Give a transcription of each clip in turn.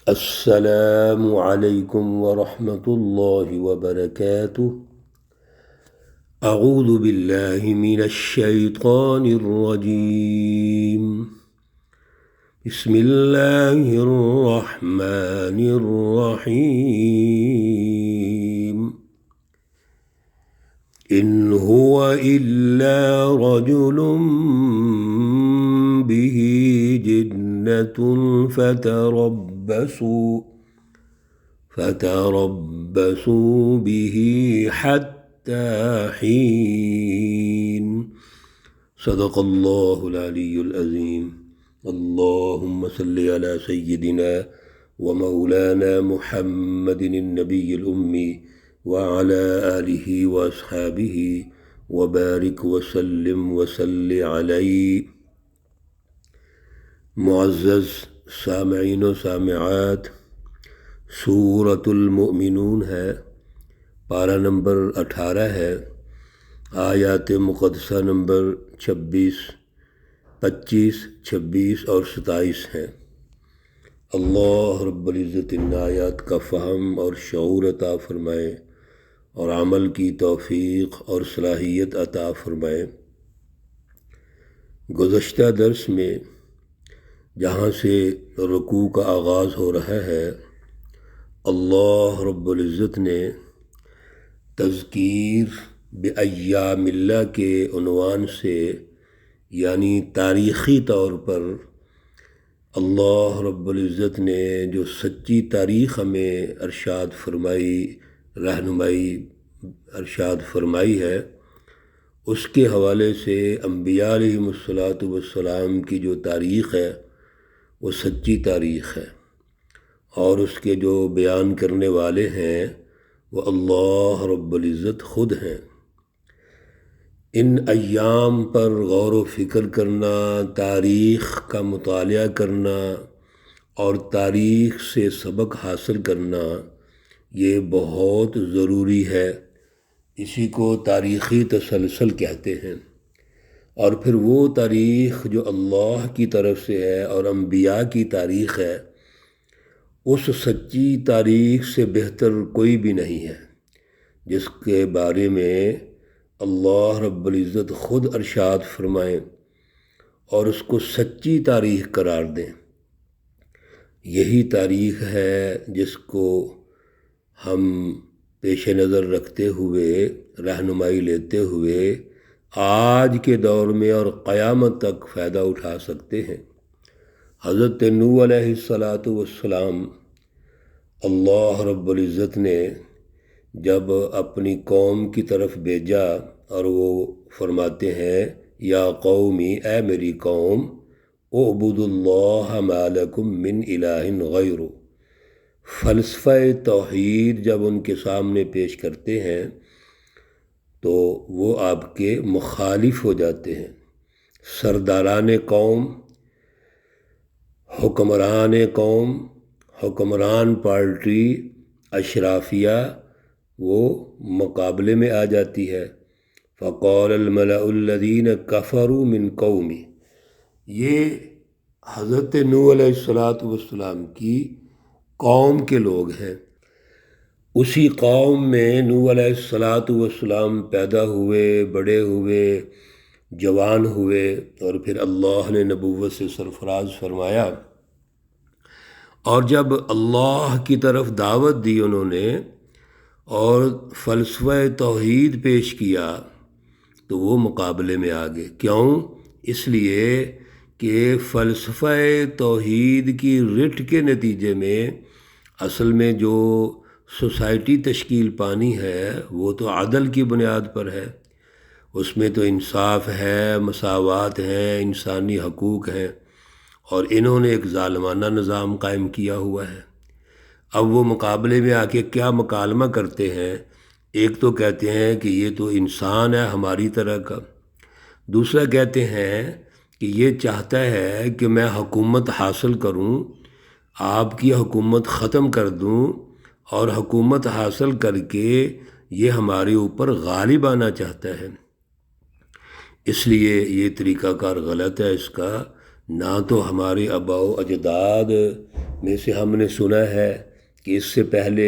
السلام علیکم ورحمۃ اللہ وبرکاتہ۔ اعوذ باللہ من الشیطان الرجیم، بسم اللہ الرحمن الرحیم۔ ان هو الا رجل به جنة فتربصوا به حتى حين۔ صدق اللہ العلی العظیم۔ اللہم صل علی سیدنا ومولانا محمد النبی الأمی وعلى آلہ واصحابہ وبارک وسلم وصل علیہ۔ معزز سامعین و سامعات، سورۃ المؤمنون ہے، پارہ نمبر 18 ہے، آیات مقدسہ نمبر 25، 26 اور 27 ہیں۔ اللہ رب العزت ان آیات کا فہم اور شعور عطا فرمائے اور عمل کی توفیق اور صلاحیت عطا فرمائے۔ گزشتہ درس میں جہاں سے رکوع کا آغاز ہو رہا ہے، اللہ رب العزت نے تذکیر بایام اللہ کے عنوان سے، یعنی تاریخی طور پر اللہ رب العزت نے جو سچی تاریخ ہمیں ارشاد فرمائی، رہنمائی ارشاد فرمائی ہے، اس کے حوالے سے انبیاء علیہم السلام کی جو تاریخ ہے وہ سچی تاریخ ہے، اور اس کے جو بیان کرنے والے ہیں وہ اللہ رب العزت خود ہیں۔ ان ایام پر غور و فکر کرنا، تاریخ کا مطالعہ کرنا اور تاریخ سے سبق حاصل کرنا یہ بہت ضروری ہے۔ اسی کو تاریخی تسلسل کہتے ہیں۔ اور پھر وہ تاریخ جو اللہ کی طرف سے ہے اور انبیاء کی تاریخ ہے، اس سچی تاریخ سے بہتر کوئی بھی نہیں ہے جس کے بارے میں اللہ رب العزت خود ارشاد فرمائیں اور اس کو سچی تاریخ قرار دیں۔ یہی تاریخ ہے جس کو ہم پیش نظر رکھتے ہوئے، رہنمائی لیتے ہوئے آج کے دور میں اور قیامت تک فائدہ اٹھا سکتے ہیں۔ حضرت نوح علیہ السلام اللہ رب العزت نے جب اپنی قوم کی طرف بھیجا اور وہ فرماتے ہیں، یا قومی، اے میری قوم، اعبدوا اللہ ما لکم من الہ غیرہ۔ فلسفہ توحید جب ان کے سامنے پیش کرتے ہیں تو وہ آپ کے مخالف ہو جاتے ہیں۔ سرداران قوم، حکمران قوم، حکمران پارٹی، اشرافیہ، وہ مقابلے میں آ جاتی ہے۔ فقال الملأ الذین کفروا من قومی، یہ حضرت نوح علیہ السلام کی قوم کے لوگ ہیں۔ اسی قوم میں نوح علیہ السلام پیدا ہوئے، بڑے ہوئے، جوان ہوئے، اور پھر اللہ نے نبوت سے سرفراز فرمایا۔ اور جب اللہ کی طرف دعوت دی انہوں نے اور فلسفہ توحید پیش کیا تو وہ مقابلے میں آ گئے۔ کیوں؟ اس لیے کہ فلسفہ توحید کی رٹ کے نتیجے میں اصل میں جو سوسائٹی تشکیل پانی ہے وہ تو عدل کی بنیاد پر ہے، اس میں تو انصاف ہے، مساوات ہیں، انسانی حقوق ہیں، اور انہوں نے ایک ظالمانہ نظام قائم کیا ہوا ہے۔ اب وہ مقابلے میں آ کے کیا مکالمہ کرتے ہیں؟ ایک تو کہتے ہیں کہ یہ تو انسان ہے ہماری طرح کا، دوسرا کہتے ہیں کہ یہ چاہتا ہے کہ میں حکومت حاصل کروں، آپ کی حکومت ختم کر دوں، اور حکومت حاصل کر کے یہ ہمارے اوپر غالب آنا چاہتا ہے۔ اس لیے یہ طریقہ کار غلط ہے۔ اس کا نہ تو ہمارے آباء و اجداد میں سے ہم نے سنا ہے کہ اس سے پہلے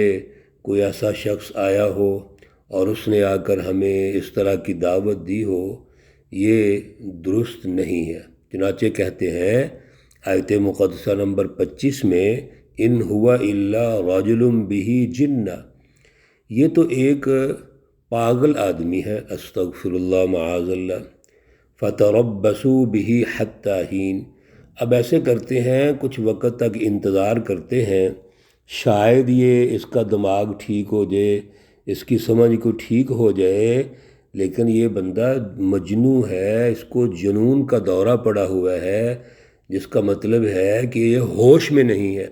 کوئی ایسا شخص آیا ہو اور اس نے آ کر ہمیں اس طرح کی دعوت دی ہو، یہ درست نہیں ہے۔ چنانچہ کہتے ہیں آیت مقدسہ نمبر 25 میں، ان ہوا الا رجل بہ جنہ، یہ تو ایک پاگل آدمی ہے، استغفر اللہ معاذ اللہ، فتربصوا بہ حتی حین، اب ایسے کرتے ہیں کچھ وقت تک انتظار کرتے ہیں، شاید یہ اس کا دماغ ٹھیک ہو جائے، اس کی سمجھ کو ٹھیک ہو جائے، لیکن یہ بندہ مجنون ہے، اس کو جنون کا دورہ پڑا ہوا ہے، جس کا مطلب ہے کہ یہ ہوش میں نہیں ہے۔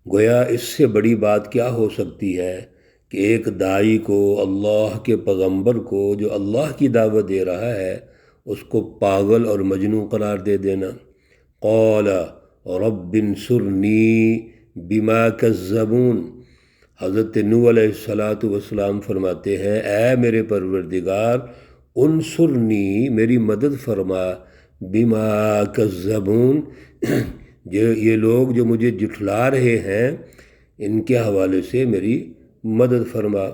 گویا اس سے بڑی بات کیا ہو سکتی ہے کہ ایک داعی کو، اللہ کے پیغمبر کو جو اللہ کی دعوت دے رہا ہے، اس کو پاگل اور مجنون قرار دے دینا۔ قال رب انصرنی بما کذبون، حضرت نوح علیہ السلام فرماتے ہیں، اے میرے پروردگار، انصرنی، میری مدد فرما، بما کذبون، یہ لوگ جو مجھے جھٹلا رہے ہیں ان کے حوالے سے میری مدد فرما۔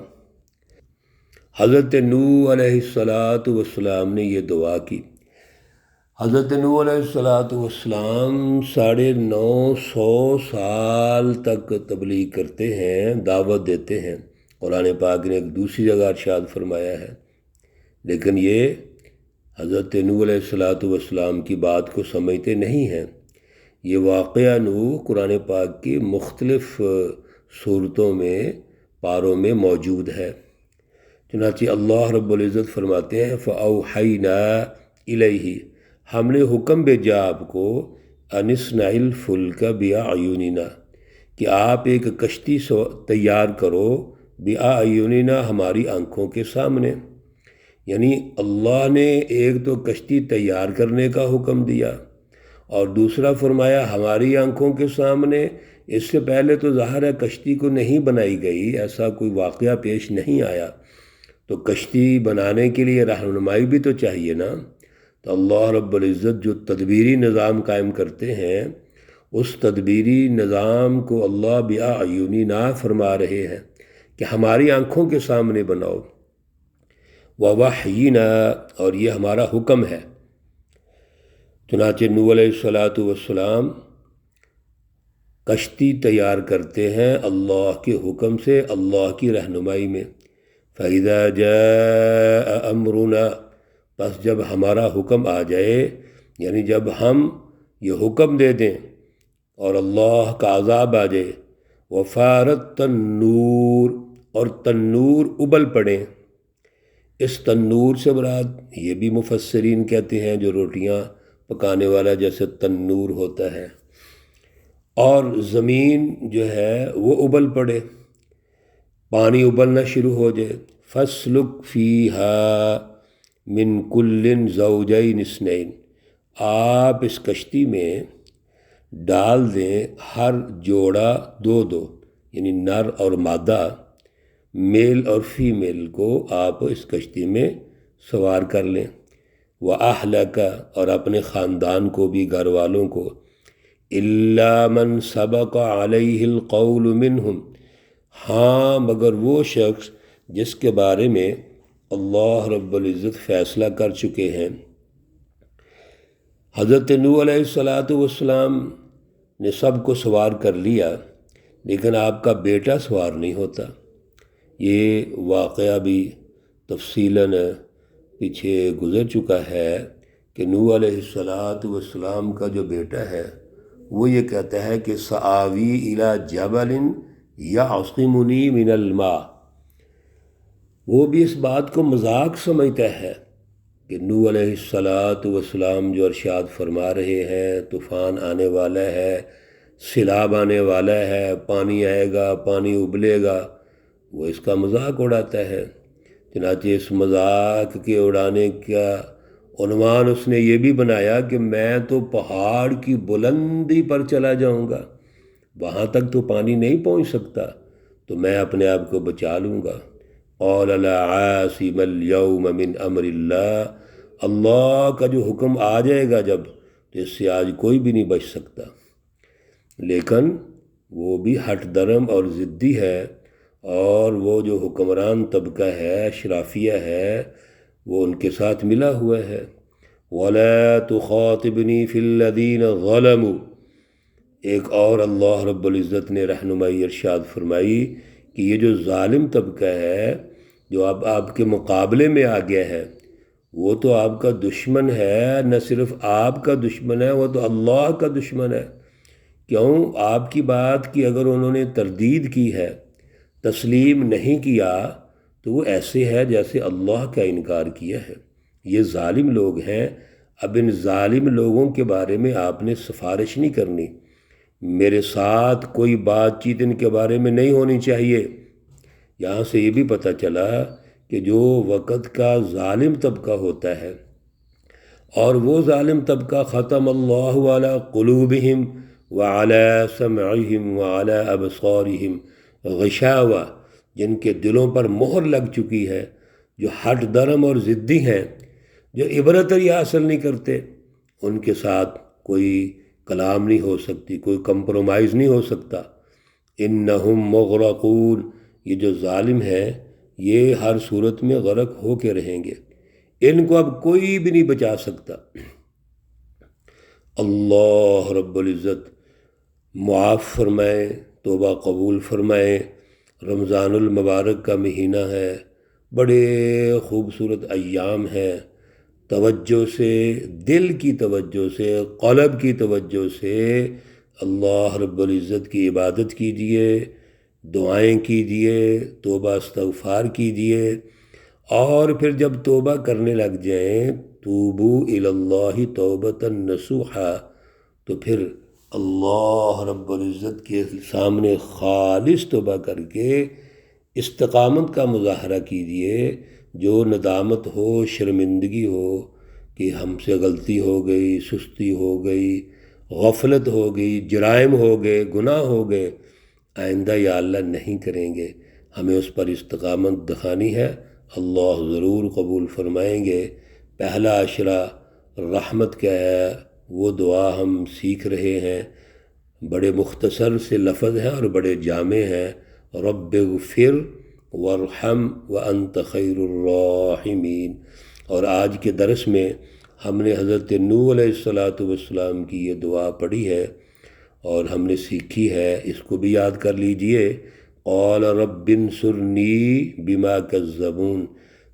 حضرت نوح علیہ السلام نے یہ دعا کی۔ حضرت نوح علیہ السلام 950 سال تک تبلیغ کرتے ہیں، دعوت دیتے ہیں، قرآن پاک نے ایک دوسری جگہ ارشاد فرمایا ہے، لیکن یہ حضرت نوح علیہ السلام کی بات کو سمجھتے نہیں ہیں۔ یہ واقعہ نوح قرآن پاک کی مختلف صورتوں میں، پاروں میں موجود ہے۔ چنانچہ اللہ رب العزت فرماتے ہیں، فَأَوْحَيْنَا إِلَيْهِ، ہم نے حکم بھیجا آپ کو، أَنِ اصْنَعِ الْفُلْكَ بِأَعْيُنِنَا، کہ آپ ایک کشتی تیار کرو، بِأَعْيُنِنَا، ہماری آنکھوں کے سامنے۔ یعنی اللہ نے ایک تو کشتی تیار کرنے کا حکم دیا، اور دوسرا فرمایا ہماری آنکھوں کے سامنے۔ اس سے پہلے تو ظاہر ہے کشتی کو نہیں بنائی گئی، ایسا کوئی واقعہ پیش نہیں آیا، تو کشتی بنانے کے لیے رہنمائی بھی تو چاہیے نا۔ تو اللہ رب العزت جو تدبیری نظام قائم کرتے ہیں، اس تدبیری نظام کو اللہ بِأَعْيُنِنَا فرما رہے ہیں کہ ہماری آنکھوں کے سامنے بناؤ، وَوَحْيِنَا، اور یہ ہمارا حکم ہے۔ چنانچہ نوح علیہ السلام کشتی تیار کرتے ہیں اللہ کے حکم سے، اللہ کی رہنمائی میں۔ فَإِذَا جَاءَ أَمْرُنَا، پس جب ہمارا حکم آ جائے، یعنی جب ہم یہ حکم دے دیں اور اللہ کا عذاب آ جائے، وَفَارَتِ التَّنُّورُ، اور تنور ابل پڑیں۔ اس تنور سے مراد یہ بھی مفسرین کہتے ہیں جو روٹیاں پکانے والا جیسے تنور ہوتا ہے، اور زمین جو ہے وہ ابل پڑے، پانی ابلنا شروع ہو جائے۔ فَاسْلُكْ فِيهَا مِن كُلٍّ زَوْجَيْنِ اثْنَيْنِ، آپ اس کشتی میں ڈال دیں ہر جوڑا دو، یعنی نر اور مادہ، میل اور فیمیل کو آپ اس کشتی میں سوار کر لیں۔ وَأَهْلَكَ، اور اپنے خاندان کو بھی، گھر والوں کو، إِلَّا مَنْ سَبَقَ عَلَيْهِ الْقَوْلُ مِنْهُمْ، ہاں مگر وہ شخص جس کے بارے میں اللہ رب العزت فیصلہ کر چکے ہیں۔ حضرت نوح علیہ السلام نے سب کو سوار کر لیا، لیکن آپ کا بیٹا سوار نہیں ہوتا۔ یہ واقعہ بھی تفصیلاً پیچھے گزر چکا ہے کہ نوح علیہ السلام کا جو بیٹا ہے وہ یہ کہتا ہے کہ سآوی الی جبل یعصمنی من الماء، وہ بھی اس بات کو مذاق سمجھتا ہے کہ نوح علیہ السلام جو ارشاد فرما رہے ہیں طوفان آنے والا ہے، سیلاب آنے والا ہے، پانی آئے گا، پانی ابلے گا، وہ اس کا مذاق اڑاتا ہے۔ چنانچہ اس مذاق کے اڑانے کا عنوان اس نے یہ بھی بنایا کہ میں تو پہاڑ کی بلندی پر چلا جاؤں گا، وہاں تک تو پانی نہیں پہنچ سکتا، تو میں اپنے آپ کو بچا لوں گا۔ قَالَ لَا عَاصِمَ الْيَوْمَ مِنْ أَمْرِ اللَّهِ، اللہ کا جو حکم آ جائے گا جب، تو اس سے آج کوئی بھی نہیں بچ سکتا۔ لیکن وہ بھی ہٹ درم اور ضدی ہے، اور وہ جو حکمران طبقہ ہے، اشرافیہ ہے، وہ ان کے ساتھ ملا ہوا ہے۔ وَلَا تُخَاطِبْنِي فِي الَّذِينَ ظَلَمُوا، ایک اور اللہ رب العزت نے رہنمائی ارشاد فرمائی کہ یہ جو ظالم طبقہ ہے، جو اب آپ کے مقابلے میں آ گیا ہے، وہ تو آپ کا دشمن ہے، نہ صرف آپ کا دشمن ہے، وہ تو اللہ کا دشمن ہے۔ کیوں؟ آپ کی بات کی اگر انہوں نے تردید کی ہے، تسلیم نہیں کیا، تو وہ ایسے ہے جیسے اللہ کا انکار کیا ہے۔ یہ ظالم لوگ ہیں۔ اب ان ظالم لوگوں کے بارے میں آپ نے سفارش نہیں کرنی، میرے ساتھ کوئی بات چیت ان کے بارے میں نہیں ہونی چاہیے۔ یہاں سے یہ بھی پتہ چلا کہ جو وقت کا ظالم طبقہ ہوتا ہے، اور وہ ظالم طبقہ ختم اللہ علی قلوبہم وعلی سمعہم وعلی ابصارہم غشاوہ، جن کے دلوں پر مہر لگ چکی ہے، جو ہٹ درم اور ضدی ہیں، جو عبرت ہی حاصل نہیں کرتے، ان کے ساتھ کوئی کلام نہیں ہو سکتی، کوئی کمپرومائز نہیں ہو سکتا۔ انہم مغرقون، یہ جو ظالم ہیں یہ ہر صورت میں غرق ہو کے رہیں گے، ان کو اب کوئی بھی نہیں بچا سکتا۔ اللہ رب العزت معاف فرمائے، توبہ قبول فرمائے۔ رمضان المبارک کا مہینہ ہے، بڑے خوبصورت ایام ہیں۔ توجہ سے، دل کی توجہ سے، قلب کی توجہ سے اللہ رب العزت کی عبادت کیجیے، دعائیں کیجیے، توبہ استغفار کیجیے، اور پھر جب توبہ کرنے لگ جائیں، توبو الی اللہ توبۃ نصوحا، تو پھر اللہ رب العزت کے سامنے خالص توبہ کر کے استقامت کا مظاہرہ کیجیے۔ جو ندامت ہو، شرمندگی ہو کہ ہم سے غلطی ہو گئی، سستی ہو گئی، غفلت ہو گئی، جرائم ہو گئے، گناہ ہو گئے، آئندہ یا اللہ نہیں کریں گے، ہمیں اس پر استقامت دکھانی ہے، اللہ ضرور قبول فرمائیں گے۔ پہلا عشرہ رحمت کا ہے، وہ دعا ہم سیکھ رہے ہیں، بڑے مختصر سے لفظ ہیں اور بڑے جامع ہیں۔ رب اغفر وارحم وانت خیر الراحمین۔ اور آج کے درس میں ہم نے حضرت نوح علیہ السلام کی یہ دعا پڑھی ہے اور ہم نے سیکھی ہے، اس کو بھی یاد کر لیجئے۔ قال رب انصرنی بما کذبون۔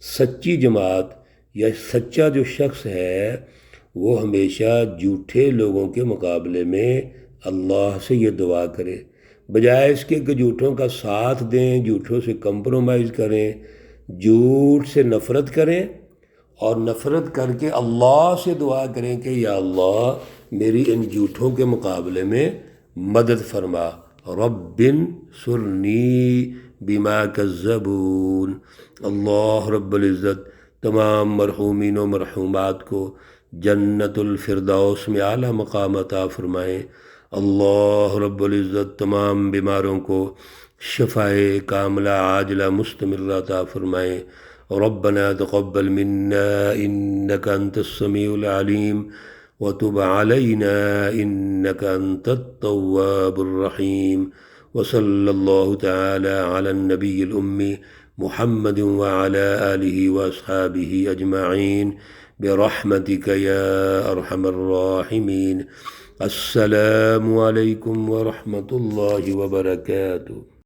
سچی جماعت یا سچا جو شخص ہے وہ ہمیشہ جھوٹے لوگوں کے مقابلے میں اللہ سے یہ دعا کرے، بجائے اس کے کہ جھوٹوں کا ساتھ دیں، جھوٹوں سے کمپرومائز کریں، جھوٹ سے نفرت کریں، اور نفرت کر کے اللہ سے دعا کریں کہ یا اللہ میری ان جھوٹوں کے مقابلے میں مدد فرما۔ رب انصرنی بما کذبون۔ اللہ رب العزت تمام مرحومین و مرحومات کو جنت الفردوس میں اعلیٰ مقام عطا فرمائیں۔ اللہ رب العزت تمام بیماروں کو شفائے کاملہ عاجلہ مستمرہ عطا فرمائیں۔ ربنا تقبل منا انك انت السميع العليم وتب علينا انك انت التواب الرحيم، وصلى الله تعالى على النبي الأمي محمد وعلى آله وأصحابه أجمعين برحمتك يا أرحم الراحمين۔ السلام علیکم ورحمۃ اللہ وبرکاتہ۔